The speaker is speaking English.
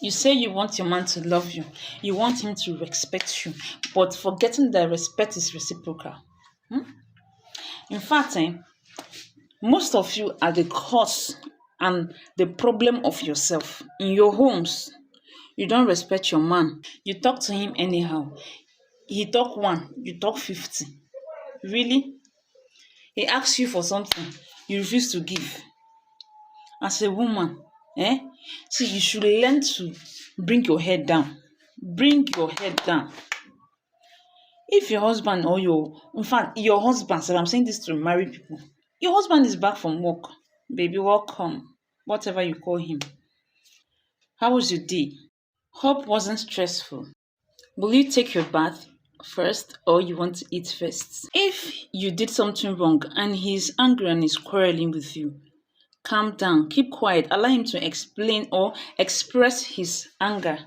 You say you want your man to love you, you want him to respect you, but forgetting that respect is reciprocal. In fact, most of you are the cause and the problem of yourself. In your homes, you don't respect your man. You talk to him anyhow. He talk one, you talk 50. Really? He asks you for something, you refuse to give. As a woman, eh? See, you should learn to bring your head down. Bring your head down. If your husband or in fact, your husband, so I'm saying this to married people, your husband is back from work. Baby, welcome. Whatever you call him. How was your day? Hope wasn't stressful. Will you take your bath first or you want to eat first? If you did something wrong and he's angry and is quarreling with you, calm down, keep quiet, allow him to explain or express his anger.